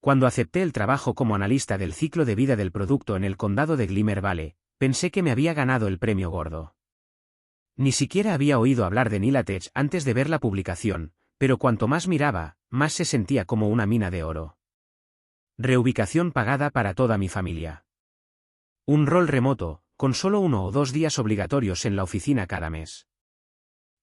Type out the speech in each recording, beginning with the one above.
Cuando acepté el trabajo como analista del ciclo de vida del producto en el condado de Glimmer Valley, pensé que me había ganado el premio gordo. Ni siquiera había oído hablar de Nilatech antes de ver la publicación, pero cuanto más miraba, más se sentía como una mina de oro. Reubicación pagada para toda mi familia. Un rol remoto, con solo 1 o 2 días obligatorios en la oficina cada mes.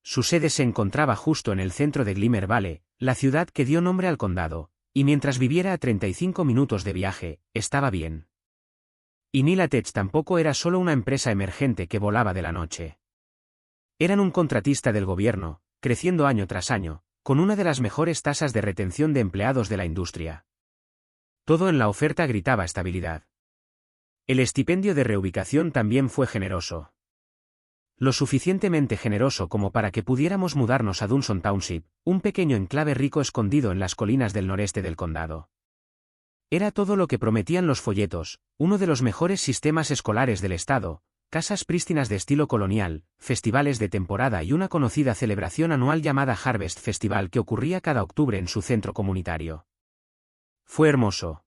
Su sede se encontraba justo en el centro de Glimmer Valley, la ciudad que dio nombre al condado, y mientras viviera a 35 minutos de viaje, estaba bien. Y Nilatech tampoco era solo una empresa emergente que volaba de la noche. Eran un contratista del gobierno, creciendo año tras año, con una de las mejores tasas de retención de empleados de la industria. Todo en la oferta gritaba estabilidad. El estipendio de reubicación también fue generoso. Lo suficientemente generoso como para que pudiéramos mudarnos a Dunson Township, un pequeño enclave rico escondido en las colinas del noreste del condado. Era todo lo que prometían los folletos, uno de los mejores sistemas escolares del estado, casas prístinas de estilo colonial, festivales de temporada y una conocida celebración anual llamada Harvest Festival que ocurría cada octubre en su centro comunitario. Fue hermoso.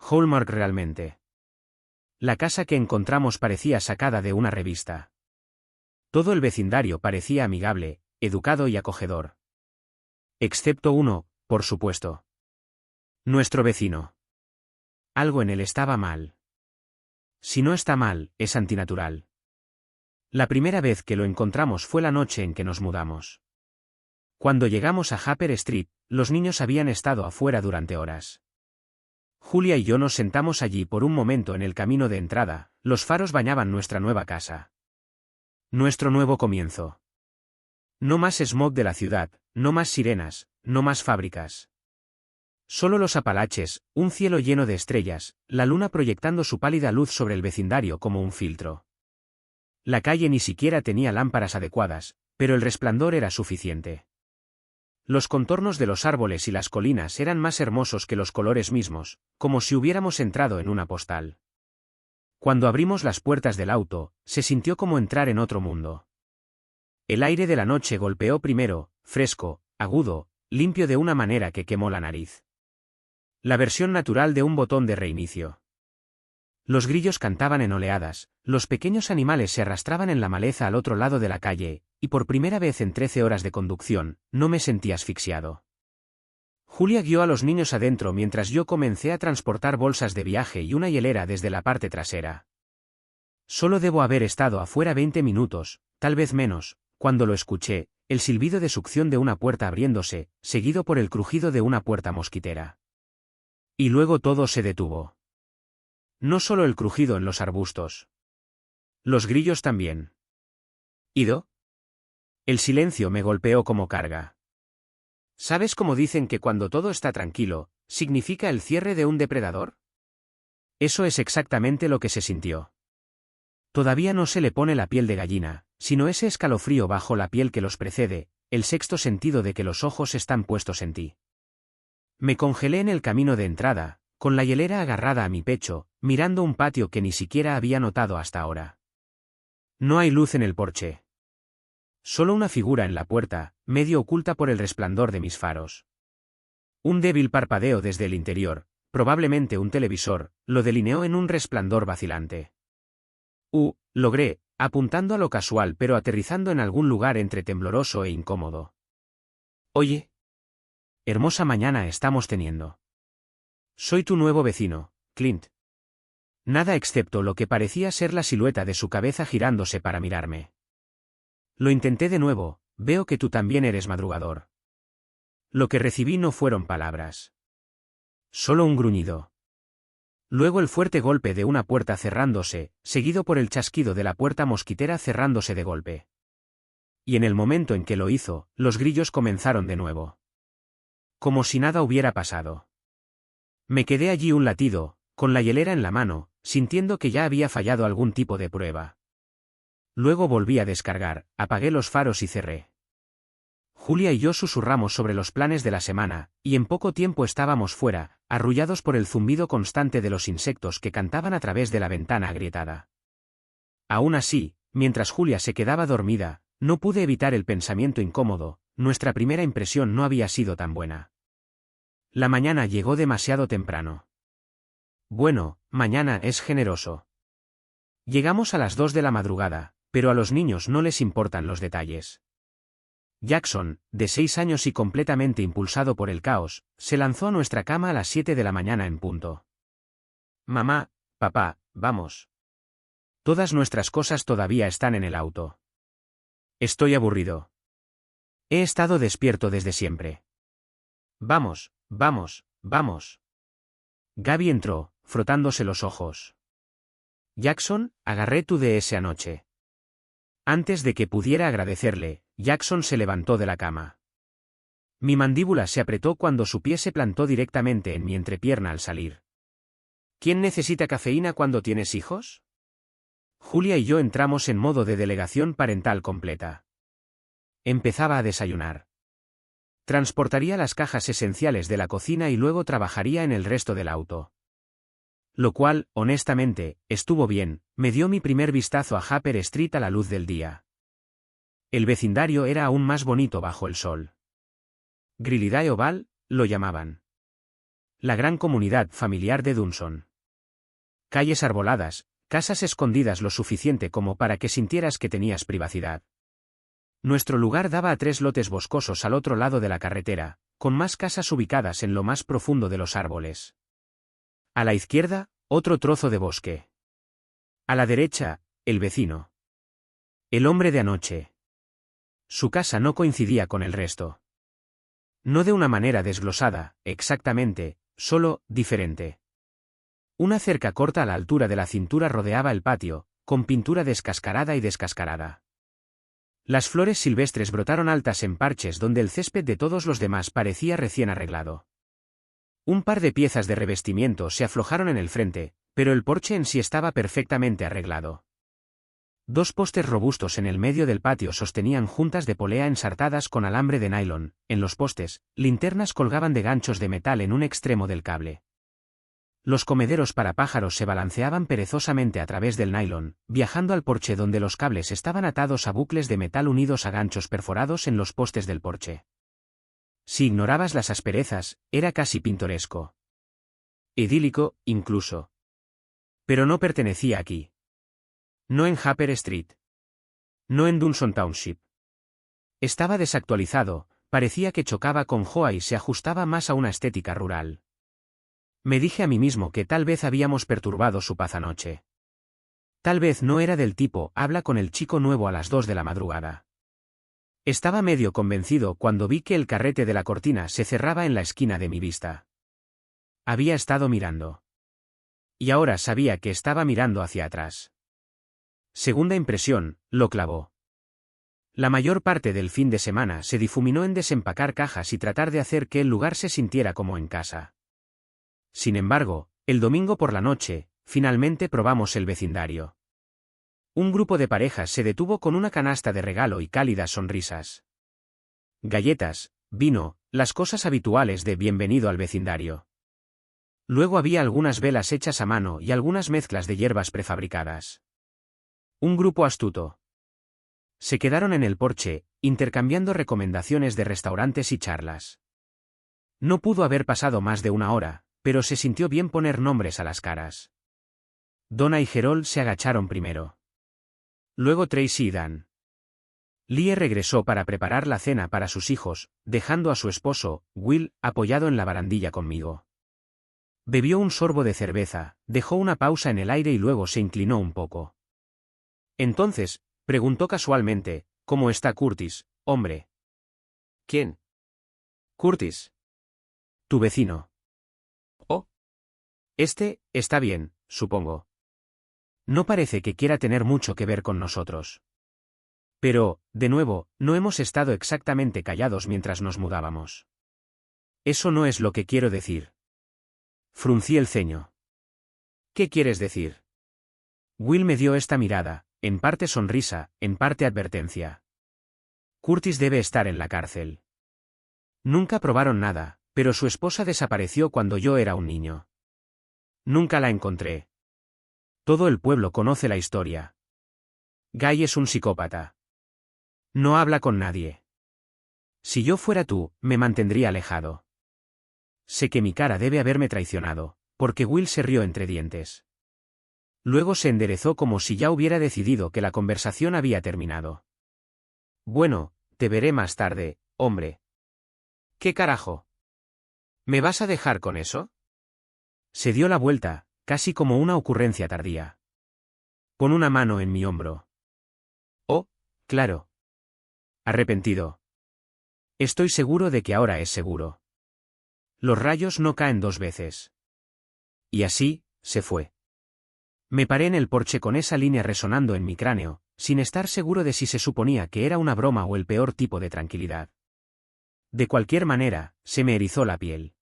Hallmark realmente. La casa que encontramos parecía sacada de una revista. Todo el vecindario parecía amigable, educado y acogedor. Excepto uno, por supuesto. Nuestro vecino. Algo en él estaba mal. Si no está mal, es antinatural. La primera vez que lo encontramos fue la noche en que nos mudamos. Cuando llegamos a Harper Street, los niños habían estado afuera durante horas. Julia y yo nos sentamos allí por un momento en el camino de entrada, los faros bañaban nuestra nueva casa. Nuestro nuevo comienzo. No más smog de la ciudad, no más sirenas, no más fábricas. Solo los Apalaches, un cielo lleno de estrellas, la luna proyectando su pálida luz sobre el vecindario como un filtro. La calle ni siquiera tenía lámparas adecuadas, pero el resplandor era suficiente. Los contornos de los árboles y las colinas eran más hermosos que los colores mismos, como si hubiéramos entrado en una postal. Cuando abrimos las puertas del auto, se sintió como entrar en otro mundo. El aire de la noche golpeó primero, fresco, agudo, limpio de una manera que quemó la nariz. La versión natural de un botón de reinicio. Los grillos cantaban en oleadas, los pequeños animales se arrastraban en la maleza al otro lado de la calle, y por primera vez en 13 horas de conducción, no me sentí asfixiado. Julia guió a los niños adentro mientras yo comencé a transportar bolsas de viaje y una hielera desde la parte trasera. Solo debo haber estado afuera 20 minutos, tal vez menos, cuando lo escuché, el silbido de succión de una puerta abriéndose, seguido por el crujido de una puerta mosquitera. Y luego todo se detuvo. No solo el crujido en los arbustos. Los grillos también. ¿Ido? El silencio me golpeó como carga. ¿Sabes cómo dicen que cuando todo está tranquilo, significa el cierre de un depredador? Eso es exactamente lo que se sintió. Todavía no se le pone la piel de gallina, sino ese escalofrío bajo la piel que los precede, el sexto sentido de que los ojos están puestos en ti. Me congelé en el camino de entrada, con la hielera agarrada a mi pecho, mirando un patio que ni siquiera había notado hasta ahora. No hay luz en el porche. Solo una figura en la puerta, medio oculta por el resplandor de mis faros. Un débil parpadeo desde el interior, probablemente un televisor, lo delineó en un resplandor vacilante. Logré, apuntando a lo casual pero aterrizando en algún lugar entre tembloroso e incómodo. Oye. Hermosa mañana estamos teniendo. Soy tu nuevo vecino, Clint. Nada excepto lo que parecía ser la silueta de su cabeza girándose para mirarme. Lo intenté de nuevo, veo que tú también eres madrugador. Lo que recibí no fueron palabras. Solo un gruñido. Luego el fuerte golpe de una puerta cerrándose, seguido por el chasquido de la puerta mosquitera cerrándose de golpe. Y en el momento en que lo hizo, los grillos comenzaron de nuevo. Como si nada hubiera pasado. Me quedé allí un latido, con la hielera en la mano, sintiendo que ya había fallado algún tipo de prueba. Luego volví a descargar, apagué los faros y cerré. Julia y yo susurramos sobre los planes de la semana, y en poco tiempo estábamos fuera, arrullados por el zumbido constante de los insectos que cantaban a través de la ventana agrietada. Aún así, mientras Julia se quedaba dormida, no pude evitar el pensamiento incómodo, nuestra primera impresión no había sido tan buena. La mañana llegó demasiado temprano. Bueno, mañana es generoso. Llegamos a las 2 de la madrugada, pero a los niños no les importan los detalles. Jackson, de 6 años y completamente impulsado por el caos, se lanzó a nuestra cama a las 7 de la mañana en punto. Mamá, papá, vamos. Todas nuestras cosas todavía están en el auto. Estoy aburrido. He estado despierto desde siempre. Vamos, vamos, vamos. Gaby entró, frotándose los ojos. Jackson, agarré tu DS anoche. Antes de que pudiera agradecerle, Jackson se levantó de la cama. Mi mandíbula se apretó cuando su pie se plantó directamente en mi entrepierna al salir. ¿Quién necesita cafeína cuando tienes hijos? Julia y yo entramos en modo de delegación parental completa. Empezaba a desayunar. Transportaría las cajas esenciales de la cocina y luego trabajaría en el resto del auto. Lo cual, honestamente, estuvo bien, me dio mi primer vistazo a Harper Street a la luz del día. El vecindario era aún más bonito bajo el sol. Grillidae Oval, lo llamaban. La gran comunidad familiar de Dunson. Calles arboladas, casas escondidas lo suficiente como para que sintieras que tenías privacidad. Nuestro lugar daba a 3 lotes boscosos al otro lado de la carretera, con más casas ubicadas en lo más profundo de los árboles. A la izquierda, otro trozo de bosque. A la derecha, el vecino. El hombre de anoche. Su casa no coincidía con el resto. No de una manera desglosada, exactamente, solo diferente. Una cerca corta a la altura de la cintura rodeaba el patio, con pintura descascarada y descascarada. Las flores silvestres brotaron altas en parches donde el césped de todos los demás parecía recién arreglado. Un par de piezas de revestimiento se aflojaron en el frente, pero el porche en sí estaba perfectamente arreglado. 2 postes robustos en el medio del patio sostenían juntas de polea ensartadas con alambre de nylon. En los postes, linternas colgaban de ganchos de metal en un extremo del cable. Los comederos para pájaros se balanceaban perezosamente a través del nylon, viajando al porche donde los cables estaban atados a bucles de metal unidos a ganchos perforados en los postes del porche. Si ignorabas las asperezas, era casi pintoresco. Idílico, incluso. Pero no pertenecía aquí. No en Harper Street. No en Dunson Township. Estaba desactualizado, parecía que chocaba con Joa y se ajustaba más a una estética rural. Me dije a mí mismo que tal vez habíamos perturbado su paz anoche. Tal vez no era del tipo habla con el chico nuevo a las 2 de la madrugada. Estaba medio convencido cuando vi que el carrete de la cortina se cerraba en la esquina de mi vista. Había estado mirando. Y ahora sabía que estaba mirando hacia atrás. Segunda impresión, lo clavó. La mayor parte del fin de semana se difuminó en desempacar cajas y tratar de hacer que el lugar se sintiera como en casa. Sin embargo, el domingo por la noche, finalmente probamos el vecindario. Un grupo de parejas se detuvo con una canasta de regalo y cálidas sonrisas. Galletas, vino, las cosas habituales de bienvenido al vecindario. Luego había algunas velas hechas a mano y algunas mezclas de hierbas prefabricadas. Un grupo astuto. Se quedaron en el porche, intercambiando recomendaciones de restaurantes y charlas. No pudo haber pasado más de una hora, pero se sintió bien poner nombres a las caras. Donna y Gerald se agacharon primero. Luego Tracy y Dan. Lie regresó para preparar la cena para sus hijos, dejando a su esposo, Will, apoyado en la barandilla conmigo. Bebió un sorbo de cerveza, dejó una pausa en el aire y luego se inclinó un poco. Entonces, preguntó casualmente, ¿cómo está Curtis, hombre? ¿Quién? Curtis. Tu vecino. Oh. Está bien, supongo. No parece que quiera tener mucho que ver con nosotros. Pero, de nuevo, no hemos estado exactamente callados mientras nos mudábamos. Eso no es lo que quiero decir. Fruncí el ceño. ¿Qué quieres decir? Will me dio esta mirada, en parte sonrisa, en parte advertencia. Curtis debe estar en la cárcel. Nunca probaron nada, pero su esposa desapareció cuando yo era un niño. Nunca la encontré. Todo el pueblo conoce la historia. Guy es un psicópata. No habla con nadie. Si yo fuera tú, me mantendría alejado. Sé que mi cara debe haberme traicionado, porque Will se rió entre dientes. Luego se enderezó como si ya hubiera decidido que la conversación había terminado. Bueno, te veré más tarde, hombre. ¿Qué carajo? ¿Me vas a dejar con eso? Se dio la vuelta, casi como una ocurrencia tardía. Pon una mano en mi hombro. Oh, claro. Arrepentido. Estoy seguro de que ahora es seguro. Los rayos no caen dos veces. Y así, se fue. Me paré en el porche con esa línea resonando en mi cráneo, sin estar seguro de si se suponía que era una broma o el peor tipo de tranquilidad. De cualquier manera, se me erizó la piel.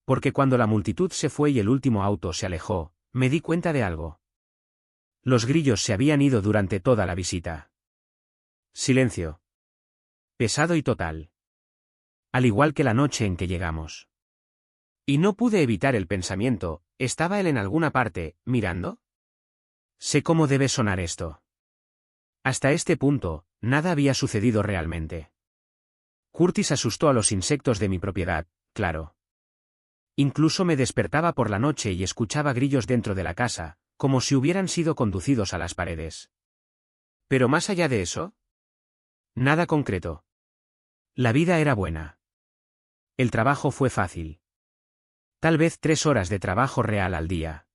Porque cuando la multitud se fue y el último auto se alejó, me di cuenta de algo. Los grillos se habían ido durante toda la visita. Silencio. Pesado y total. Al igual que la noche en que llegamos. Y no pude evitar el pensamiento, ¿estaba él en alguna parte, mirando? Sé cómo debe sonar esto. Hasta este punto, nada había sucedido realmente. Curtis asustó a los insectos de mi propiedad, claro. Incluso me despertaba por la noche y escuchaba grillos dentro de la casa, como si hubieran sido conducidos a las paredes. Pero más allá de eso, nada concreto. La vida era buena. El trabajo fue fácil. Tal vez 3 horas de trabajo real al día.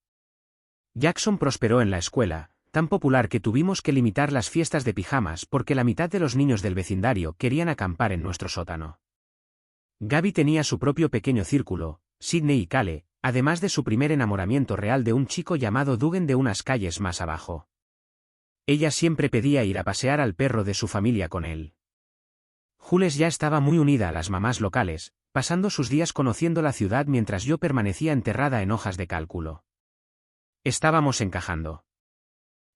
Jackson prosperó en la escuela, tan popular que tuvimos que limitar las fiestas de pijamas porque la mitad de los niños del vecindario querían acampar en nuestro sótano. Gaby tenía su propio pequeño círculo, Sidney y Cale, además de su primer enamoramiento real de un chico llamado Dugan de unas calles más abajo. Ella siempre pedía ir a pasear al perro de su familia con él. Jules ya estaba muy unida a las mamás locales, pasando sus días conociendo la ciudad mientras yo permanecía enterrada en hojas de cálculo. Estábamos encajando.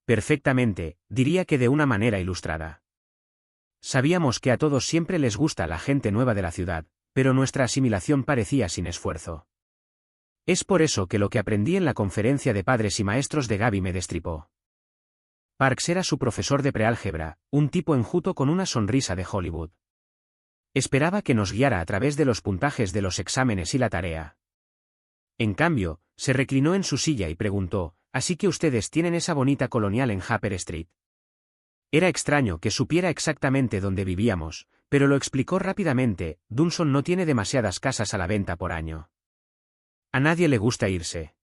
Perfectamente, diría que de una manera ilustrada. Sabíamos que a todos siempre les gusta la gente nueva de la ciudad, pero nuestra asimilación parecía sin esfuerzo. Es por eso que lo que aprendí en la conferencia de padres y maestros de Gaby me destripó. Parks era su profesor de preálgebra, un tipo enjuto con una sonrisa de Hollywood. Esperaba que nos guiara a través de los puntajes de los exámenes y la tarea. En cambio, se reclinó en su silla y preguntó, ¿así que ustedes tienen esa bonita colonial en Harper Street? Era extraño que supiera exactamente dónde vivíamos, pero lo explicó rápidamente, Dunson no tiene demasiadas casas a la venta por año. A nadie le gusta irse.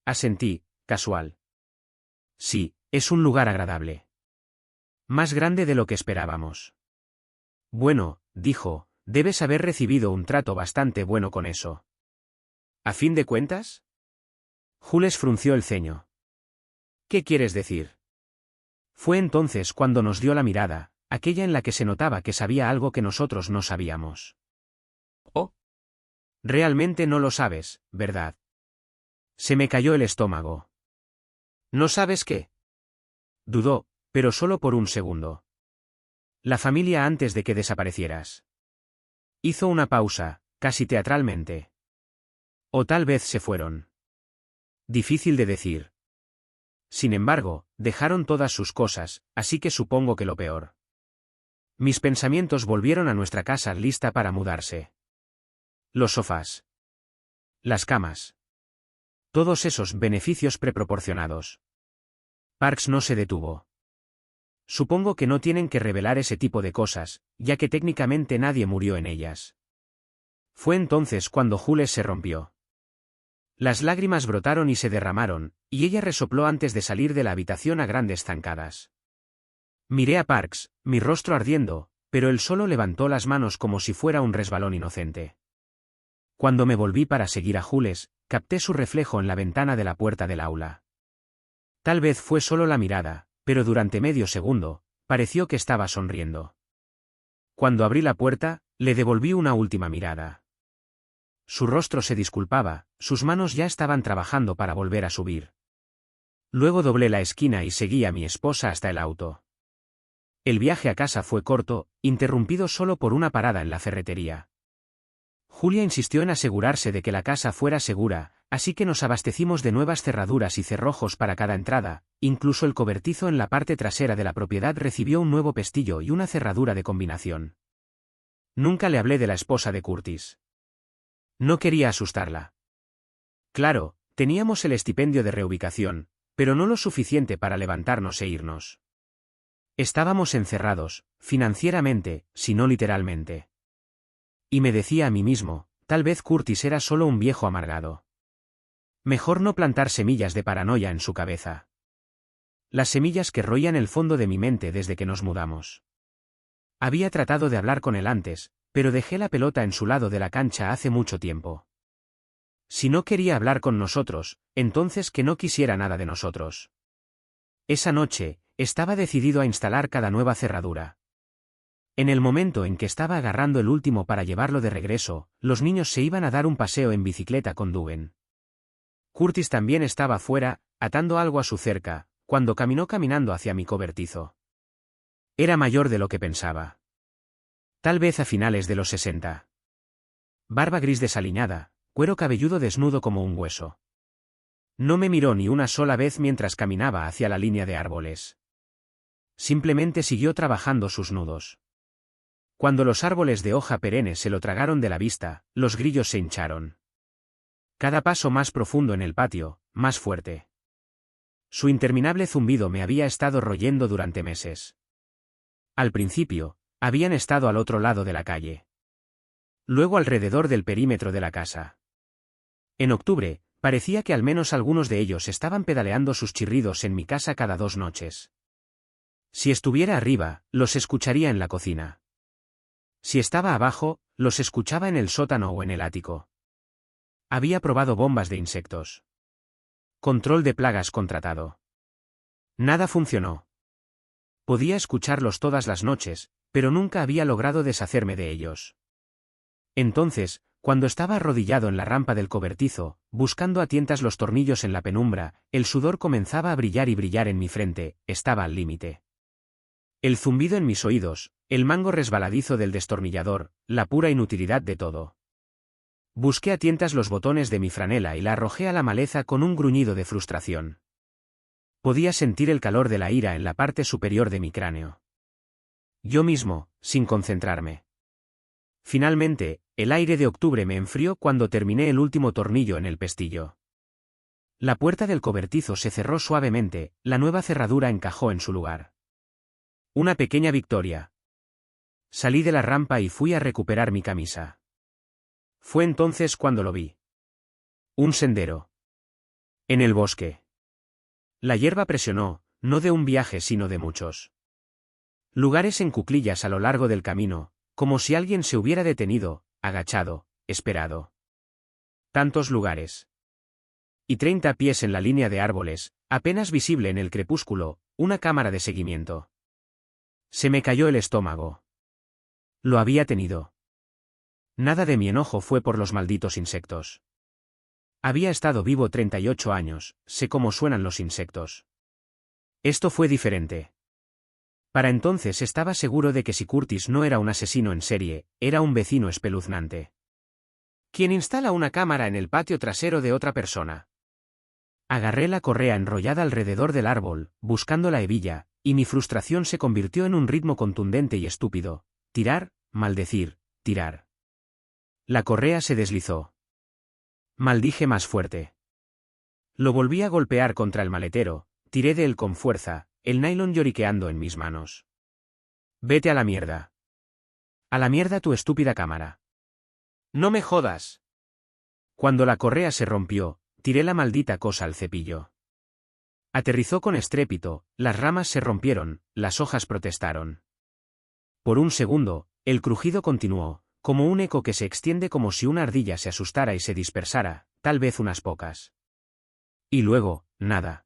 Asentí, casual. Sí, es un lugar agradable. Más grande de lo que esperábamos. Bueno, dijo, debes haber recibido un trato bastante bueno con eso. ¿A fin de cuentas? Jules frunció el ceño. ¿Qué quieres decir? Fue entonces cuando nos dio la mirada, aquella en la que se notaba que sabía algo que nosotros no sabíamos. Oh. Realmente no lo sabes, ¿verdad? Se me cayó el estómago. ¿No sabes qué? Dudó, pero solo por un segundo. La familia antes de que desaparecieras. Hizo una pausa, casi teatralmente. O tal vez se fueron. Difícil de decir. Sin embargo, dejaron todas sus cosas, así que supongo que lo peor. Mis pensamientos volvieron a nuestra casa lista para mudarse. Los sofás. Las camas. Todos esos beneficios preproporcionados. Parks no se detuvo. Supongo que no tienen que revelar ese tipo de cosas, ya que técnicamente nadie murió en ellas. Fue entonces cuando Jules se rompió. Las lágrimas brotaron y se derramaron, y ella resopló antes de salir de la habitación a grandes zancadas. Miré a Parks, mi rostro ardiendo, pero él solo levantó las manos como si fuera un resbalón inocente. Cuando me volví para seguir a Jules, capté su reflejo en la ventana de la puerta del aula. Tal vez fue solo la mirada, pero durante medio segundo, pareció que estaba sonriendo. Cuando abrí la puerta, le devolví una última mirada. Su rostro se disculpaba, sus manos ya estaban trabajando para volver a subir. Luego doblé la esquina y seguí a mi esposa hasta el auto. El viaje a casa fue corto, interrumpido solo por una parada en la ferretería. Julia insistió en asegurarse de que la casa fuera segura, así que nos abastecimos de nuevas cerraduras y cerrojos para cada entrada, incluso el cobertizo en la parte trasera de la propiedad recibió un nuevo pestillo y una cerradura de combinación. Nunca le hablé de la esposa de Curtis. No quería asustarla. Claro, teníamos el estipendio de reubicación, pero no lo suficiente para levantarnos e irnos. Estábamos encerrados, financieramente, si no literalmente. Y me decía a mí mismo, tal vez Curtis era solo un viejo amargado. Mejor no plantar semillas de paranoia en su cabeza. Las semillas que roían el fondo de mi mente desde que nos mudamos. Había tratado de hablar con él antes, pero dejé la pelota en su lado de la cancha hace mucho tiempo. Si no quería hablar con nosotros, entonces que no quisiera nada de nosotros. Esa noche, estaba decidido a instalar cada nueva cerradura. En el momento en que estaba agarrando el último para llevarlo de regreso, los niños se iban a dar un paseo en bicicleta con Duben. Curtis también estaba fuera, atando algo a su cerca, cuando caminó caminando hacia mi cobertizo. Era mayor de lo que pensaba. Tal vez a finales de los 60. Barba gris desaliñada, cuero cabelludo desnudo como un hueso. No me miró ni una sola vez mientras caminaba hacia la línea de árboles. Simplemente siguió trabajando sus nudos. Cuando los árboles de hoja perenne se lo tragaron de la vista, los grillos se hincharon. Cada paso más profundo en el patio, más fuerte. Su interminable zumbido me había estado royendo durante meses. Al principio, habían estado al otro lado de la calle. Luego alrededor del perímetro de la casa. En octubre, parecía que al menos algunos de ellos estaban pedaleando sus chirridos en mi casa cada 2 noches. Si estuviera arriba, los escucharía en la cocina. Si estaba abajo, los escuchaba en el sótano o en el ático. Había probado bombas de insectos. Control de plagas contratado. Nada funcionó. Podía escucharlos todas las noches, pero nunca había logrado deshacerme de ellos. Entonces, cuando estaba arrodillado en la rampa del cobertizo, buscando a tientas los tornillos en la penumbra, el sudor comenzaba a brillar y brillar en mi frente, estaba al límite. El zumbido en mis oídos, el mango resbaladizo del destornillador, la pura inutilidad de todo. Busqué a tientas los botones de mi franela y la arrojé a la maleza con un gruñido de frustración. Podía sentir el calor de la ira en la parte superior de mi cráneo. Yo mismo, sin concentrarme. Finalmente, el aire de octubre me enfrió cuando terminé el último tornillo en el pestillo. La puerta del cobertizo se cerró suavemente, la nueva cerradura encajó en su lugar. Una pequeña victoria. Salí de la rampa y fui a recuperar mi camisa. Fue entonces cuando lo vi. Un sendero. En el bosque. La hierba presionó, no de un viaje sino de muchos. Lugares en cuclillas a lo largo del camino, como si alguien se hubiera detenido, agachado, esperado. Tantos lugares. Y 30 pies en la línea de árboles, apenas visible en el crepúsculo, una cámara de seguimiento. Se me cayó el estómago. Lo había tenido. Nada de mi enojo fue por los malditos insectos. Había estado vivo 38 años, sé cómo suenan los insectos. Esto fue diferente. Para entonces estaba seguro de que si Curtis no era un asesino en serie, era un vecino espeluznante. ¿Quién instala una cámara en el patio trasero de otra persona? Agarré la correa enrollada alrededor del árbol, buscando la hebilla, y mi frustración se convirtió en un ritmo contundente y estúpido. Tirar, maldecir, tirar. La correa se deslizó. Maldije más fuerte. Lo volví a golpear contra el maletero, tiré de él con fuerza, el nylon lloriqueando en mis manos. Vete a la mierda. A la mierda tu estúpida cámara. No me jodas. Cuando la correa se rompió, tiré la maldita cosa al cepillo. Aterrizó con estrépito, las ramas se rompieron, las hojas protestaron. Por un segundo, el crujido continuó, como un eco que se extiende como si una ardilla se asustara y se dispersara, tal vez unas pocas. Y luego, nada.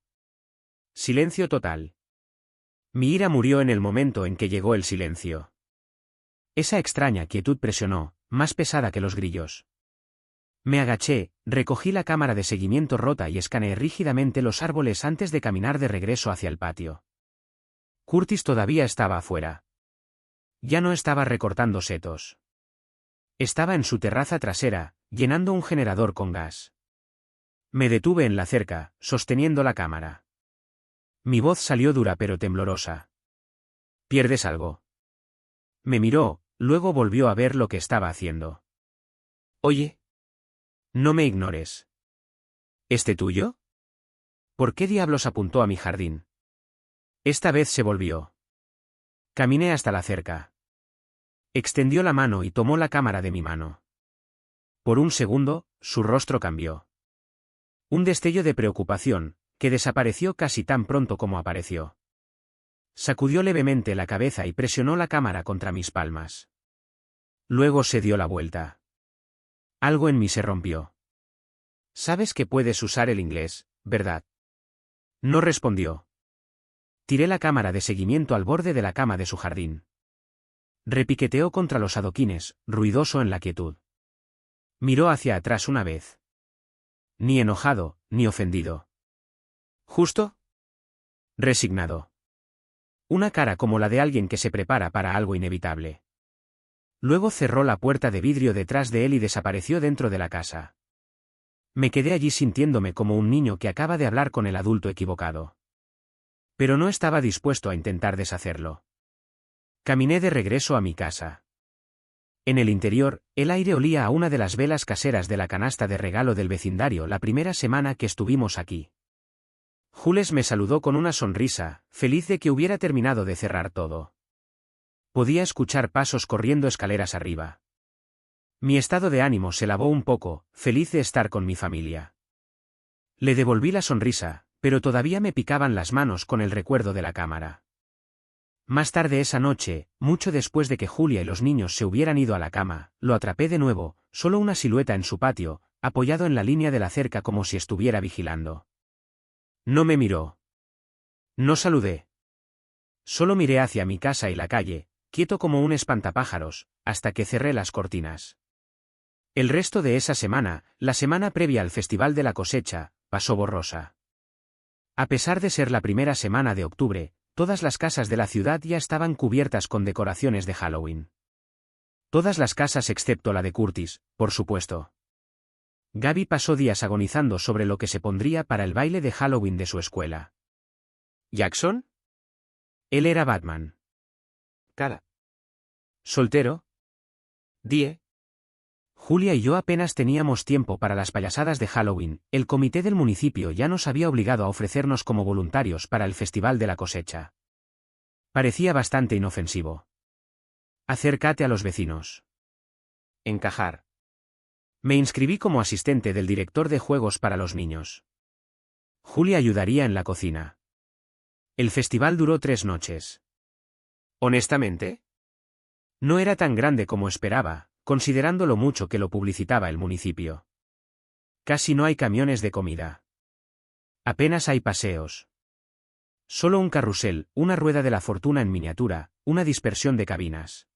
Silencio total. Mi ira murió en el momento en que llegó el silencio. Esa extraña quietud presionó, más pesada que los grillos. Me agaché, recogí la cámara de seguimiento rota y escaneé rígidamente los árboles antes de caminar de regreso hacia el patio. Curtis todavía estaba afuera. Ya no estaba recortando setos. Estaba en su terraza trasera, llenando un generador con gas. Me detuve en la cerca, sosteniendo la cámara. Mi voz salió dura pero temblorosa. ¿Pierdes algo? Me miró, luego volvió a ver lo que estaba haciendo. Oye. No me ignores. ¿Este tuyo? ¿Por qué diablos apuntó a mi jardín? Esta vez se volvió. Caminé hasta la cerca. Extendió la mano y tomó la cámara de mi mano. Por un segundo, su rostro cambió. Un destello de preocupación, que desapareció casi tan pronto como apareció. Sacudió levemente la cabeza y presionó la cámara contra mis palmas. Luego se dio la vuelta. Algo en mí se rompió. Sabes que puedes usar el inglés, ¿verdad? No respondió. Tiré la cámara de seguimiento al borde de la cama de su jardín. Repiqueteó contra los adoquines, ruidoso en la quietud. Miró hacia atrás una vez. Ni enojado, ni ofendido. ¿Justo? Resignado. Una cara como la de alguien que se prepara para algo inevitable. Luego cerró la puerta de vidrio detrás de él y desapareció dentro de la casa. Me quedé allí sintiéndome como un niño que acaba de hablar con el adulto equivocado. Pero no estaba dispuesto a intentar deshacerlo. Caminé de regreso a mi casa. En el interior, el aire olía a una de las velas caseras de la canasta de regalo del vecindario la primera semana que estuvimos aquí. Jules me saludó con una sonrisa, feliz de que hubiera terminado de cerrar todo. Podía escuchar pasos corriendo escaleras arriba. Mi estado de ánimo se lavó un poco, feliz de estar con mi familia. Le devolví la sonrisa, pero todavía me picaban las manos con el recuerdo de la cámara. Más tarde esa noche, mucho después de que Julia y los niños se hubieran ido a la cama, lo atrapé de nuevo, solo una silueta en su patio, apoyado en la línea de la cerca como si estuviera vigilando. No me miró. No saludé. Solo miré hacia mi casa y la calle, quieto como un espantapájaros, hasta que cerré las cortinas. El resto de esa semana, la semana previa al Festival de la Cosecha, pasó borrosa. A pesar de ser la primera semana de octubre, todas las casas de la ciudad ya estaban cubiertas con decoraciones de Halloween. Todas las casas excepto la de Curtis, por supuesto. Gaby pasó días agonizando sobre lo que se pondría para el baile de Halloween de su escuela. ¿Jackson? Él era Batman. Cara. ¿Soltero? Die. Julia y yo apenas teníamos tiempo para las payasadas de Halloween. El comité del municipio ya nos había obligado a ofrecernos como voluntarios para el Festival de la Cosecha. Parecía bastante inofensivo. Acércate a los vecinos. Encajar. Me inscribí como asistente del director de juegos para los niños. Julia ayudaría en la cocina. El festival duró 3 noches. ¿Honestamente? No era tan grande como esperaba, considerando lo mucho que lo publicitaba el municipio. Casi no hay camiones de comida. Apenas hay paseos. Solo un carrusel, una rueda de la fortuna en miniatura, una dispersión de cabinas.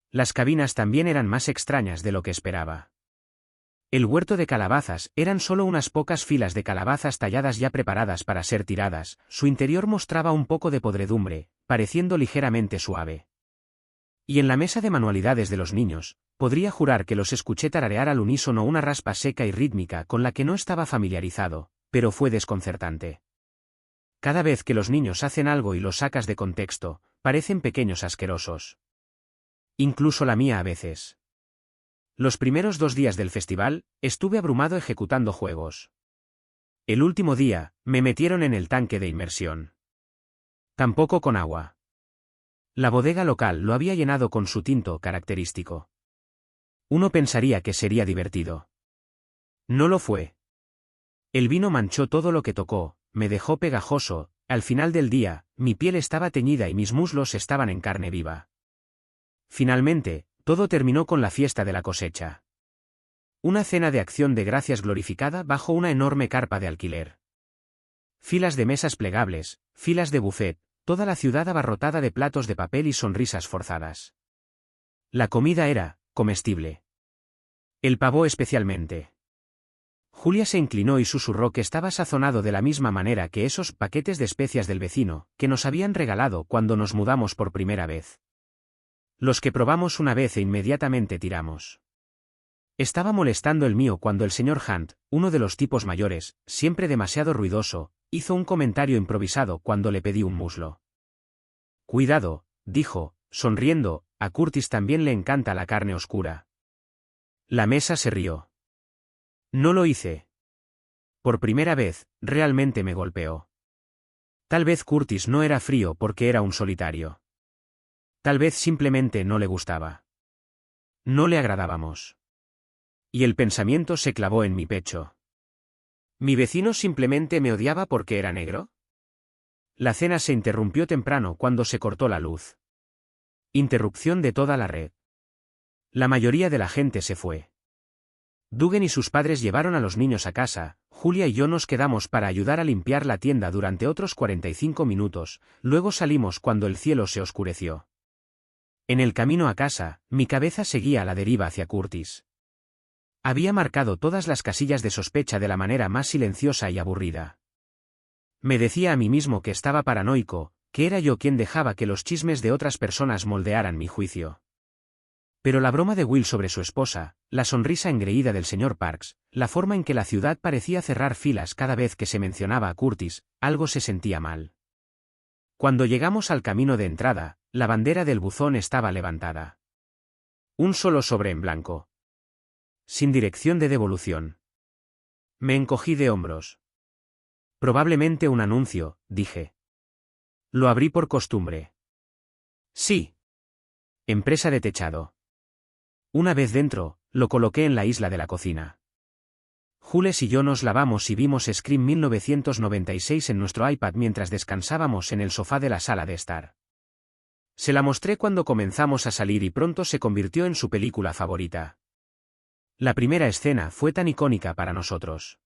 Las cabinas también eran más extrañas de lo que esperaba. El huerto de calabazas eran solo unas pocas filas de calabazas talladas ya preparadas para ser tiradas, su interior mostraba un poco de podredumbre, pareciendo ligeramente suave. Y en la mesa de manualidades de los niños, podría jurar que los escuché tararear al unísono una raspa seca y rítmica con la que no estaba familiarizado, pero fue desconcertante. Cada vez que los niños hacen algo y lo sacas de contexto, parecen pequeños asquerosos. Incluso la mía a veces. Los primeros 2 días del festival, estuve abrumado ejecutando juegos. El último día, me metieron en el tanque de inmersión. Tampoco con agua. La bodega local lo había llenado con su tinto característico. Uno pensaría que sería divertido. No lo fue. El vino manchó todo lo que tocó, me dejó pegajoso, al final del día, mi piel estaba teñida y mis muslos estaban en carne viva. Finalmente, todo terminó con la fiesta de la cosecha. Una cena de acción de gracias glorificada bajo una enorme carpa de alquiler. Filas de mesas plegables, filas de buffet, toda la ciudad abarrotada de platos de papel y sonrisas forzadas. La comida era comestible. El pavó especialmente. Julia se inclinó y susurró que estaba sazonado de la misma manera que esos paquetes de especias del vecino, que nos habían regalado cuando nos mudamos por primera vez. Los que probamos una vez e inmediatamente tiramos. Estaba molestando el mío cuando el señor Hunt, uno de los tipos mayores, siempre demasiado ruidoso, hizo un comentario improvisado cuando le pedí un muslo. Cuidado, dijo, sonriendo, a Curtis también le encanta la carne oscura. La mesa se rió. No lo hice. Por primera vez, realmente me golpeó. Tal vez Curtis no era frío porque era un solitario. Tal vez simplemente no le gustaba. No le agradábamos. Y el pensamiento se clavó en mi pecho. ¿Mi vecino simplemente me odiaba porque era negro? La cena se interrumpió temprano cuando se cortó la luz. Interrupción de toda la red. La mayoría de la gente se fue. Dugan y sus padres llevaron a los niños a casa, Julia y yo nos quedamos para ayudar a limpiar la tienda durante otros 45 minutos, luego salimos cuando el cielo se oscureció. En el camino a casa, mi cabeza seguía a la deriva hacia Curtis. Había marcado todas las casillas de sospecha de la manera más silenciosa y aburrida. Me decía a mí mismo que estaba paranoico, que era yo quien dejaba que los chismes de otras personas moldearan mi juicio. Pero la broma de Will sobre su esposa, la sonrisa engreída del señor Parks, la forma en que la ciudad parecía cerrar filas cada vez que se mencionaba a Curtis, algo se sentía mal. Cuando llegamos al camino de entrada, la bandera del buzón estaba levantada. Un solo sobre en blanco. Sin dirección de devolución. Me encogí de hombros. Probablemente un anuncio, dije. Lo abrí por costumbre. Sí. Empresa de techado. Una vez dentro, lo coloqué en la isla de la cocina. Jules y yo nos lavamos y vimos Scream 1996 en nuestro iPad mientras descansábamos en el sofá de la sala de estar. Se la mostré cuando comenzamos a salir y pronto se convirtió en su película favorita. La primera escena fue tan icónica para nosotros.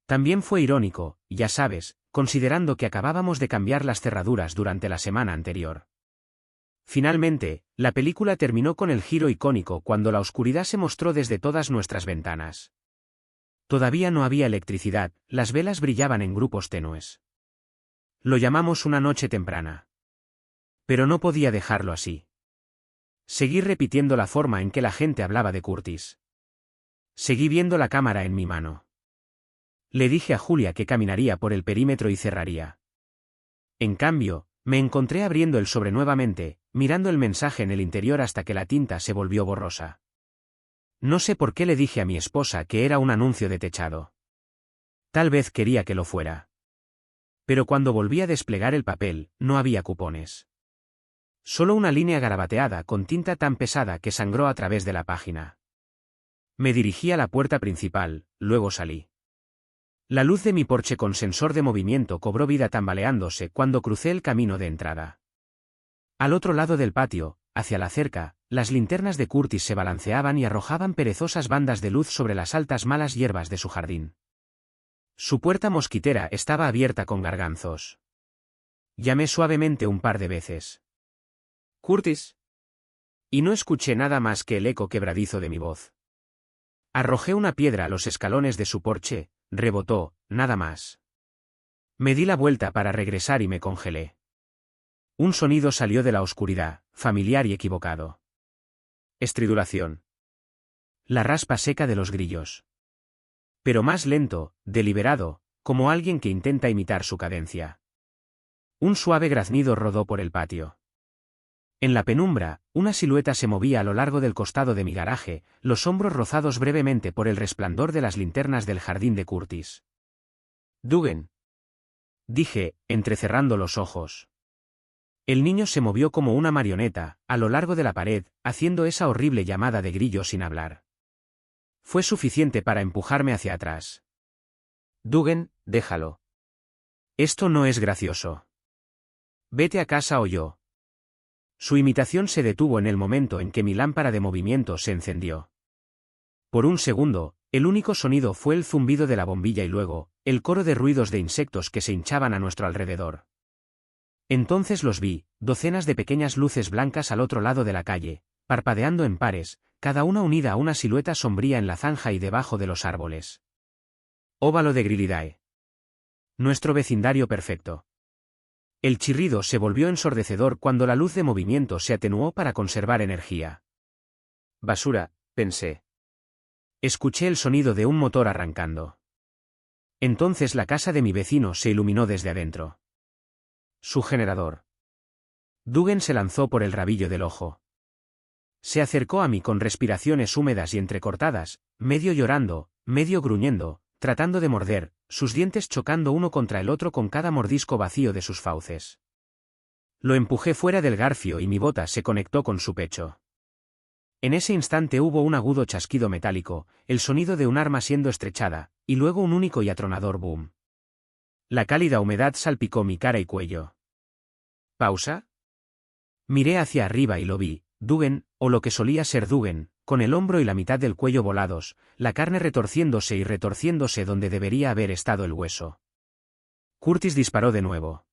También fue irónico, ya sabes, considerando que acabábamos de cambiar las cerraduras durante la semana anterior. Finalmente, la película terminó con el giro icónico cuando la oscuridad se mostró desde todas nuestras ventanas. Todavía no había electricidad, las velas brillaban en grupos tenues. Lo llamamos una noche temprana. Pero no podía dejarlo así. Seguí repitiendo la forma en que la gente hablaba de Curtis. Seguí viendo la cámara en mi mano. Le dije a Julia que caminaría por el perímetro y cerraría. En cambio, me encontré abriendo el sobre nuevamente, mirando el mensaje en el interior hasta que la tinta se volvió borrosa. No sé por qué le dije a mi esposa que era un anuncio de techado. Tal vez quería que lo fuera. Pero cuando volví a desplegar el papel, no había cupones. Solo una línea garabateada con tinta tan pesada que sangró a través de la página. Me dirigí a la puerta principal, luego salí. La luz de mi porche con sensor de movimiento cobró vida tambaleándose cuando crucé el camino de entrada. Al otro lado del patio, hacia la cerca, las linternas de Curtis se balanceaban y arrojaban perezosas bandas de luz sobre las altas malas hierbas de su jardín. Su puerta mosquitera estaba abierta con garganzos. Llamé suavemente un par de veces. «Curtis». Y no escuché nada más que el eco quebradizo de mi voz. Arrojé una piedra a los escalones de su porche, rebotó, nada más. Me di la vuelta para regresar y me congelé. Un sonido salió de la oscuridad, familiar y equivocado. Estridulación. La raspa seca de los grillos. Pero más lento, deliberado, como alguien que intenta imitar su cadencia. Un suave graznido rodó por el patio. En la penumbra, una silueta se movía a lo largo del costado de mi garaje, los hombros rozados brevemente por el resplandor de las linternas del jardín de Curtis. «Dugan», dije, entrecerrando los ojos. El niño se movió como una marioneta, a lo largo de la pared, haciendo esa horrible llamada de grillo sin hablar. Fue suficiente para empujarme hacia atrás. «Dugan, déjalo. Esto no es gracioso. Vete a casa o yo». Su imitación se detuvo en el momento en que mi lámpara de movimiento se encendió. Por un segundo, el único sonido fue el zumbido de la bombilla y luego, el coro de ruidos de insectos que se hinchaban a nuestro alrededor. Entonces los vi, docenas de pequeñas luces blancas al otro lado de la calle, parpadeando en pares, cada una unida a una silueta sombría en la zanja y debajo de los árboles. Óvalo de Grilidae. Nuestro vecindario perfecto. El chirrido se volvió ensordecedor cuando la luz de movimiento se atenuó para conservar energía. Basura, pensé. Escuché el sonido de un motor arrancando. Entonces la casa de mi vecino se iluminó desde adentro. Su generador. Dugan se lanzó por el rabillo del ojo. Se acercó a mí con respiraciones húmedas y entrecortadas, medio llorando, medio gruñendo, tratando de morder, sus dientes chocando uno contra el otro con cada mordisco vacío de sus fauces. Lo empujé fuera del garfio y mi bota se conectó con su pecho. En ese instante hubo un agudo chasquido metálico, el sonido de un arma siendo estrechada, y luego un único y atronador boom. La cálida humedad salpicó mi cara y cuello. ¿Pausa? Miré hacia arriba y lo vi, Duggan, o lo que solía ser Duggan, con el hombro y la mitad del cuello volados, la carne retorciéndose y retorciéndose donde debería haber estado el hueso. Curtis disparó de nuevo.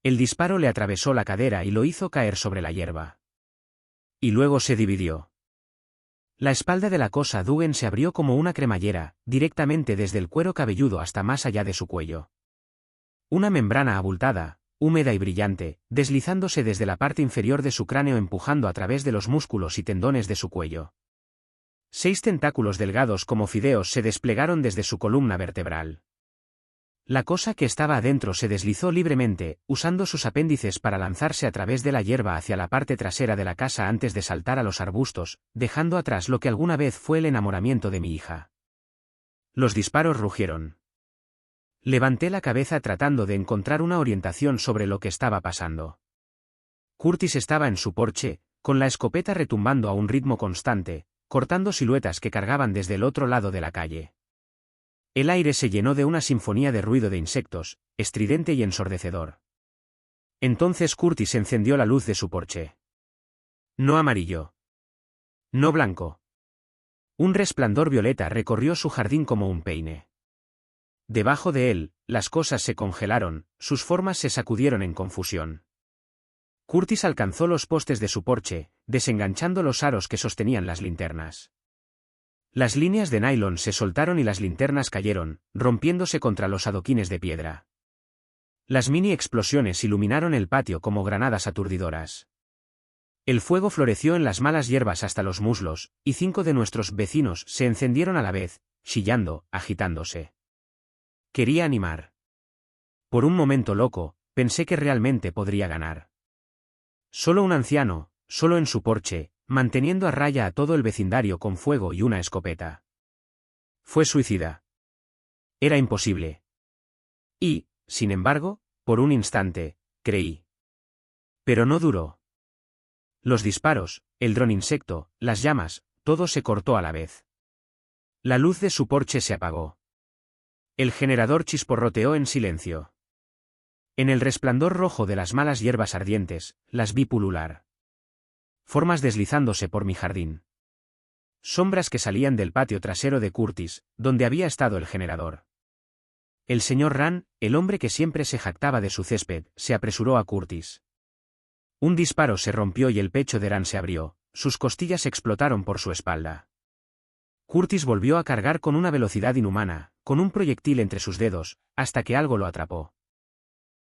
El disparo le atravesó la cadera y lo hizo caer sobre la hierba. Y luego se dividió. La espalda de la cosa Duggan se abrió como una cremallera, directamente desde el cuero cabelludo hasta más allá de su cuello. Una membrana abultada, húmeda y brillante, deslizándose desde la parte inferior de su cráneo empujando a través de los músculos y tendones de su cuello. 6 tentáculos delgados como fideos se desplegaron desde su columna vertebral. La cosa que estaba adentro se deslizó libremente, usando sus apéndices para lanzarse a través de la hierba hacia la parte trasera de la casa antes de saltar a los arbustos, dejando atrás lo que alguna vez fue el enamoramiento de mi hija. Los disparos rugieron. Levanté la cabeza tratando de encontrar una orientación sobre lo que estaba pasando. Curtis estaba en su porche, con la escopeta retumbando a un ritmo constante, cortando siluetas que cargaban desde el otro lado de la calle. El aire se llenó de una sinfonía de ruido de insectos, estridente y ensordecedor. Entonces Curtis encendió la luz de su porche. No amarillo. No blanco. Un resplandor violeta recorrió su jardín como un peine. Debajo de él, las cosas se congelaron, sus formas se sacudieron en confusión. Curtis alcanzó los postes de su porche, desenganchando los aros que sostenían las linternas. Las líneas de nylon se soltaron y las linternas cayeron, rompiéndose contra los adoquines de piedra. Las mini explosiones iluminaron el patio como granadas aturdidoras. El fuego floreció en las malas hierbas hasta los muslos, y 5 de nuestros vecinos se encendieron a la vez, chillando, agitándose. Quería animar. Por un momento loco, pensé que realmente podría ganar. Solo un anciano, solo en su porche, manteniendo a raya a todo el vecindario con fuego y una escopeta. Fue suicida. Era imposible. Y, sin embargo, por un instante, creí. Pero no duró. Los disparos, el dron insecto, las llamas, todo se cortó a la vez. La luz de su porche se apagó. El generador chisporroteó en silencio. En el resplandor rojo de las malas hierbas ardientes, las vi pulular. Formas deslizándose por mi jardín. Sombras que salían del patio trasero de Curtis, donde había estado el generador. El señor Rand, el hombre que siempre se jactaba de su césped, se apresuró a Curtis. Un disparo se rompió y el pecho de Rand se abrió, sus costillas explotaron por su espalda. Curtis volvió a cargar con una velocidad inhumana, con un proyectil entre sus dedos, hasta que algo lo atrapó.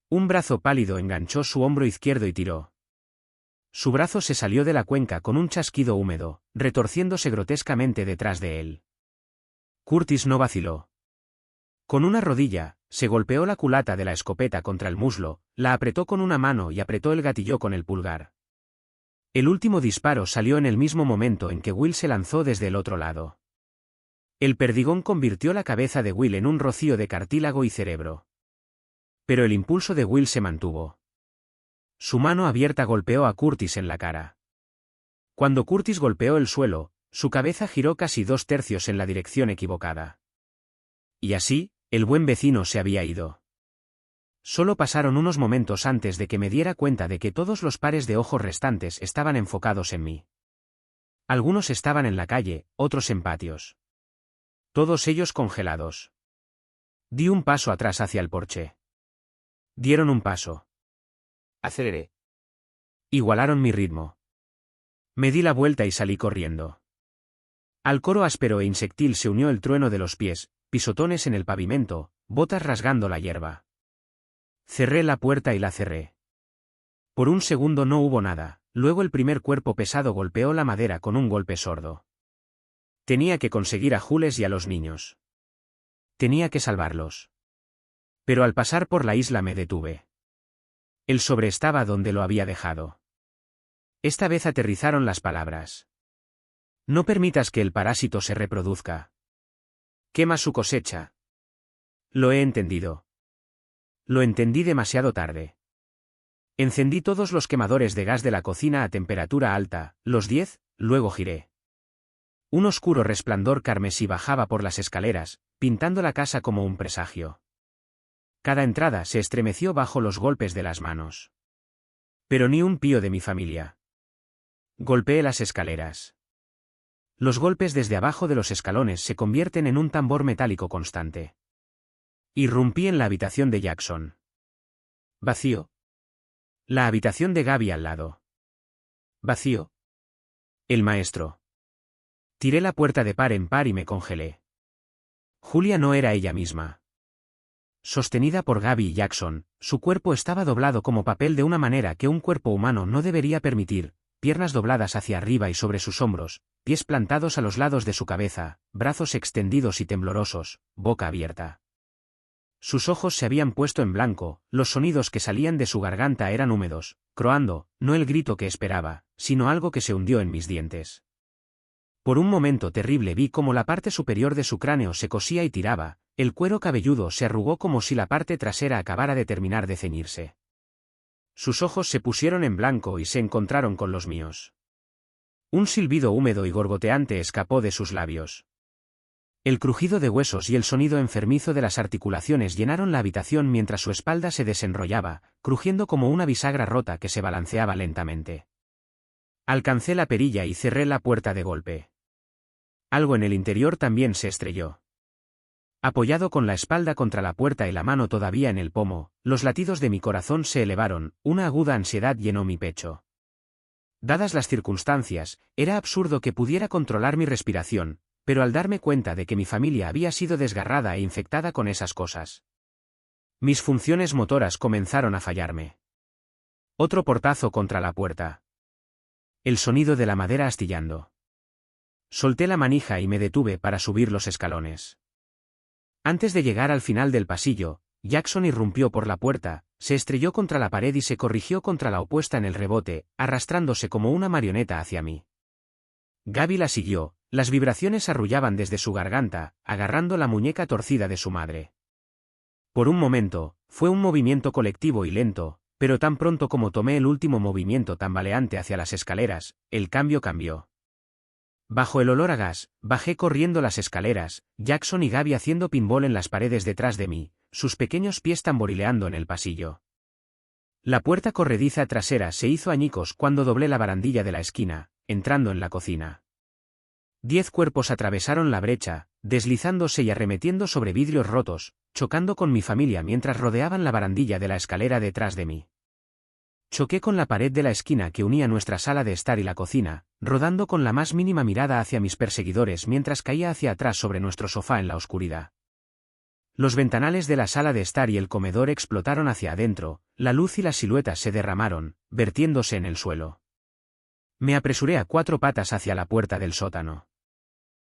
Un brazo pálido enganchó su hombro izquierdo y tiró. Su brazo se salió de la cuenca con un chasquido húmedo, retorciéndose grotescamente detrás de él. Curtis no vaciló. Con una rodilla, se golpeó la culata de la escopeta contra el muslo, la apretó con una mano y apretó el gatillo con el pulgar. El último disparo salió en el mismo momento en que Will se lanzó desde el otro lado. El perdigón convirtió la cabeza de Will en un rocío de cartílago y cerebro. Pero el impulso de Will se mantuvo. Su mano abierta golpeó a Curtis en la cara. Cuando Curtis golpeó el suelo, su cabeza giró casi 2/3 en la dirección equivocada. Y así, el buen vecino se había ido. Solo pasaron unos momentos antes de que me diera cuenta de que todos los pares de ojos restantes estaban enfocados en mí. Algunos estaban en la calle, otros en patios. Todos ellos congelados. Di un paso atrás hacia el porche. Dieron un paso. Aceleré. Igualaron mi ritmo. Me di la vuelta y salí corriendo. Al coro áspero e insectil se unió el trueno de los pies, pisotones en el pavimento, botas rasgando la hierba. Cerré la puerta y la cerré. Por un segundo no hubo nada, luego el primer cuerpo pesado golpeó la madera con un golpe sordo. Tenía que conseguir a Jules y a los niños. Tenía que salvarlos. Pero al pasar por la isla me detuve. El sobre estaba donde lo había dejado. Esta vez aterrizaron las palabras. No permitas que el parásito se reproduzca. Quema su cosecha. Lo he entendido. Lo entendí demasiado tarde. Encendí todos los quemadores de gas de la cocina a temperatura alta, los 10, luego giré. Un oscuro resplandor carmesí bajaba por las escaleras, pintando la casa como un presagio. Cada entrada se estremeció bajo los golpes de las manos. Pero ni un pío de mi familia. Golpeé las escaleras. Los golpes desde abajo de los escalones se convierten en un tambor metálico constante. Irrumpí en la habitación de Jackson. Vacío. La habitación de Gaby al lado. Vacío. El maestro. Tiré la puerta de par en par y me congelé. Julia no era ella misma. Sostenida por Gaby y Jackson, su cuerpo estaba doblado como papel de una manera que un cuerpo humano no debería permitir, piernas dobladas hacia arriba y sobre sus hombros, pies plantados a los lados de su cabeza, brazos extendidos y temblorosos, boca abierta. Sus ojos se habían puesto en blanco, los sonidos que salían de su garganta eran húmedos, croando, no el grito que esperaba, sino algo que se hundió en mis dientes. Por un momento terrible vi cómo la parte superior de su cráneo se cosía y tiraba, el cuero cabelludo se arrugó como si la parte trasera acabara de terminar de ceñirse. Sus ojos se pusieron en blanco y se encontraron con los míos. Un silbido húmedo y gorgoteante escapó de sus labios. El crujido de huesos y el sonido enfermizo de las articulaciones llenaron la habitación mientras su espalda se desenrollaba, crujiendo como una bisagra rota que se balanceaba lentamente. Alcancé la perilla y cerré la puerta de golpe. Algo en el interior también se estrelló. Apoyado con la espalda contra la puerta y la mano todavía en el pomo, los latidos de mi corazón se elevaron, una aguda ansiedad llenó mi pecho. Dadas las circunstancias, era absurdo que pudiera controlar mi respiración, pero al darme cuenta de que mi familia había sido desgarrada e infectada con esas cosas, mis funciones motoras comenzaron a fallarme. Otro portazo contra la puerta. El sonido de la madera astillando. Solté la manija y me detuve para subir los escalones. Antes de llegar al final del pasillo, Jackson irrumpió por la puerta, se estrelló contra la pared y se corrigió contra la opuesta en el rebote, arrastrándose como una marioneta hacia mí. Gaby la siguió, las vibraciones arrullaban desde su garganta, agarrando la muñeca torcida de su madre. Por un momento, fue un movimiento colectivo y lento, pero tan pronto como tomé el último movimiento tambaleante hacia las escaleras, el cambio cambió. Bajo el olor a gas, bajé corriendo las escaleras, Jackson y Gaby haciendo pinball en las paredes detrás de mí, sus pequeños pies tamborileando en el pasillo. La puerta corrediza trasera se hizo añicos cuando doblé la barandilla de la esquina, entrando en la cocina. 10 cuerpos atravesaron la brecha, deslizándose y arremetiendo sobre vidrios rotos, chocando con mi familia mientras rodeaban la barandilla de la escalera detrás de mí. Choqué con la pared de la esquina que unía nuestra sala de estar y la cocina, rodando con la más mínima mirada hacia mis perseguidores mientras caía hacia atrás sobre nuestro sofá en la oscuridad. Los ventanales de la sala de estar y el comedor explotaron hacia adentro, la luz y las siluetas se derramaron, vertiéndose en el suelo. Me apresuré a 4 patas hacia la puerta del sótano.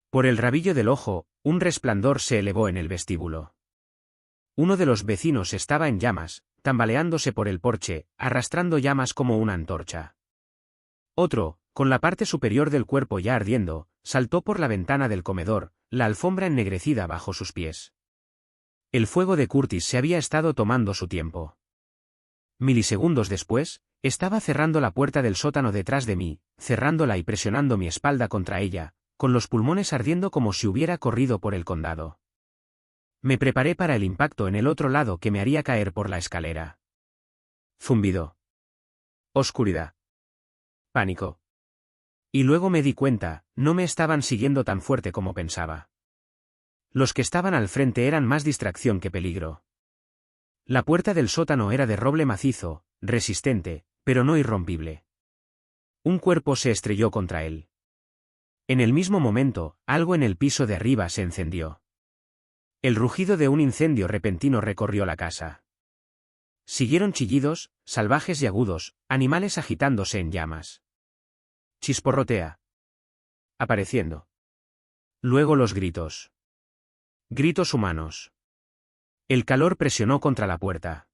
Por el rabillo del ojo, un resplandor se elevó en el vestíbulo. Uno de los vecinos estaba en llamas, tambaleándose por el porche, arrastrando llamas como una antorcha. Otro, con la parte superior del cuerpo ya ardiendo, saltó por la ventana del comedor, la alfombra ennegrecida bajo sus pies. El fuego de Curtis se había estado tomando su tiempo. Milisegundos después, estaba cerrando la puerta del sótano detrás de mí, cerrándola y presionando mi espalda contra ella, con los pulmones ardiendo como si hubiera corrido por el condado. Me preparé para el impacto en el otro lado que me haría caer por la escalera. Zumbido. Oscuridad. Pánico. Y luego me di cuenta, no me estaban siguiendo tan fuerte como pensaba. Los que estaban al frente eran más distracción que peligro. La puerta del sótano era de roble macizo, resistente, pero no irrompible. Un cuerpo se estrelló contra él. En el mismo momento, algo en el piso de arriba se encendió. El rugido de un incendio repentino recorrió la casa. Siguieron chillidos, salvajes y agudos, animales agitándose en llamas. Chisporrotea. Apareciendo. Luego los gritos. Gritos humanos. El calor presionó contra la puerta.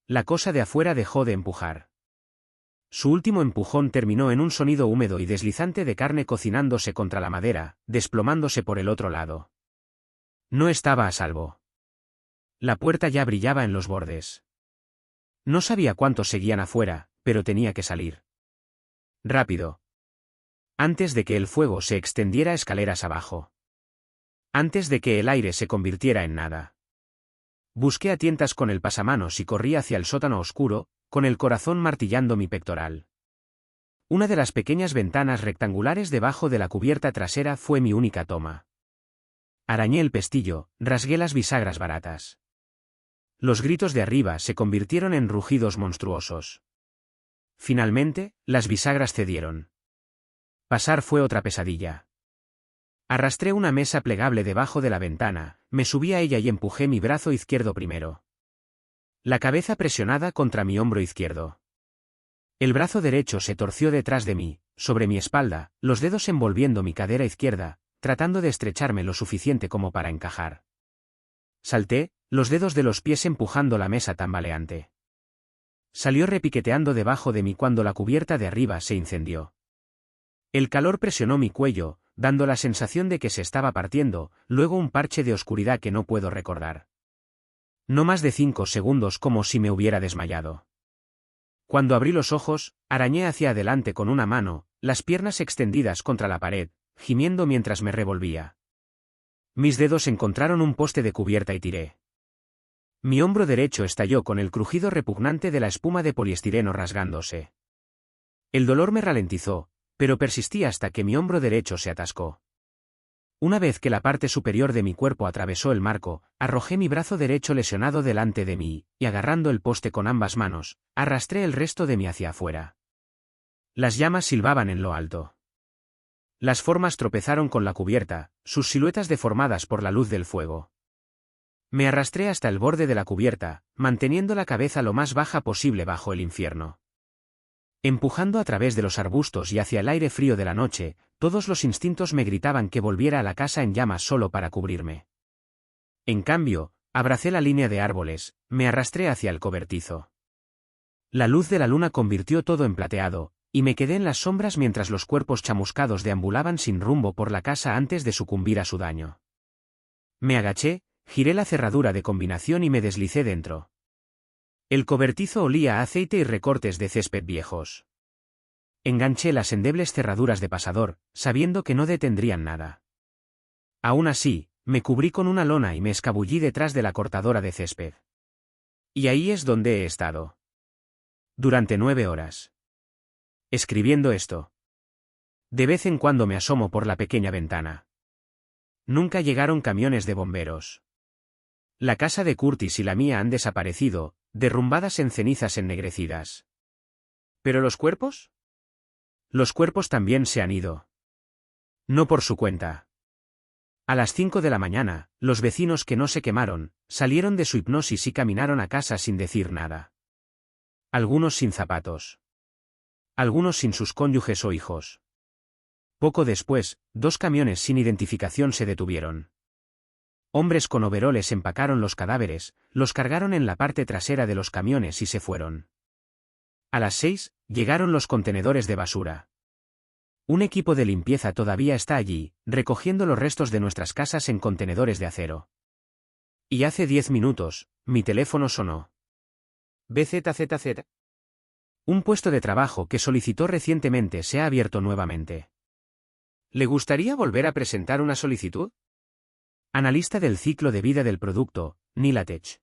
La cosa de afuera dejó de empujar. Su último empujón terminó en un sonido húmedo y deslizante de carne cocinándose contra la madera, desplomándose por el otro lado. No estaba a salvo. La puerta ya brillaba en los bordes. No sabía cuántos seguían afuera, pero tenía que salir. Rápido. Antes de que el fuego se extendiera escaleras abajo. Antes de que el aire se convirtiera en nada. Busqué a tientas con el pasamanos y corrí hacia el sótano oscuro, con el corazón martillando mi pectoral. Una de las pequeñas ventanas rectangulares debajo de la cubierta trasera fue mi única toma. Arañé el pestillo, rasgué las bisagras baratas. Los gritos de arriba se convirtieron en rugidos monstruosos. Finalmente, las bisagras cedieron. Pasar fue otra pesadilla. Arrastré una mesa plegable debajo de la ventana, me subí a ella y empujé mi brazo izquierdo primero. La cabeza presionada contra mi hombro izquierdo. El brazo derecho se torció detrás de mí, sobre mi espalda, los dedos envolviendo mi cadera izquierda, tratando de estrecharme lo suficiente como para encajar. Salté, los dedos de los pies empujando la mesa tambaleante. Salió repiqueteando debajo de mí cuando la cubierta de arriba se incendió. El calor presionó mi cuello, dando la sensación de que se estaba partiendo, luego un parche de oscuridad que no puedo recordar. No más de 5 segundos como si me hubiera desmayado. Cuando abrí los ojos, arañé hacia adelante con una mano, las piernas extendidas contra la pared, gimiendo mientras me revolvía. Mis dedos encontraron un poste de cubierta y tiré. Mi hombro derecho estalló con el crujido repugnante de la espuma de poliestireno rasgándose. El dolor me ralentizó, pero persistí hasta que mi hombro derecho se atascó. Una vez que la parte superior de mi cuerpo atravesó el marco, arrojé mi brazo derecho lesionado delante de mí, y agarrando el poste con ambas manos, arrastré el resto de mí hacia afuera. Las llamas silbaban en lo alto. Las formas tropezaron con la cubierta, sus siluetas deformadas por la luz del fuego. Me arrastré hasta el borde de la cubierta, manteniendo la cabeza lo más baja posible bajo el infierno. Empujando a través de los arbustos y hacia el aire frío de la noche, todos los instintos me gritaban que volviera a la casa en llamas solo para cubrirme. En cambio, abracé la línea de árboles, me arrastré hacia el cobertizo. La luz de la luna convirtió todo en plateado, y me quedé en las sombras mientras los cuerpos chamuscados deambulaban sin rumbo por la casa antes de sucumbir a su daño. Me agaché, giré la cerradura de combinación y me deslicé dentro. El cobertizo olía a aceite y recortes de césped viejos. Enganché las endebles cerraduras de pasador, sabiendo que no detendrían nada. Aún así, me cubrí con una lona y me escabullí detrás de la cortadora de césped. Y ahí es donde he estado. Durante 9 horas. Escribiendo esto. De vez en cuando me asomo por la pequeña ventana. Nunca llegaron camiones de bomberos. La casa de Curtis y la mía han desaparecido, derrumbadas en cenizas ennegrecidas. ¿Pero los cuerpos? Los cuerpos también se han ido. No por su cuenta. A las 5 de la mañana, los vecinos que no se quemaron, salieron de su hipnosis y caminaron a casa sin decir nada. Algunos sin zapatos. Algunos sin sus cónyuges o hijos. Poco después, 2 camiones sin identificación se detuvieron. Hombres con overoles empacaron los cadáveres, los cargaron en la parte trasera de los camiones y se fueron. A las 6, llegaron los contenedores de basura. Un equipo de limpieza todavía está allí, recogiendo los restos de nuestras casas en contenedores de acero. Y hace 10 minutos, mi teléfono sonó. BZZZ. Un puesto de trabajo que solicitó recientemente se ha abierto nuevamente. ¿Le gustaría volver a presentar una solicitud? Analista del ciclo de vida del producto, Nilatech.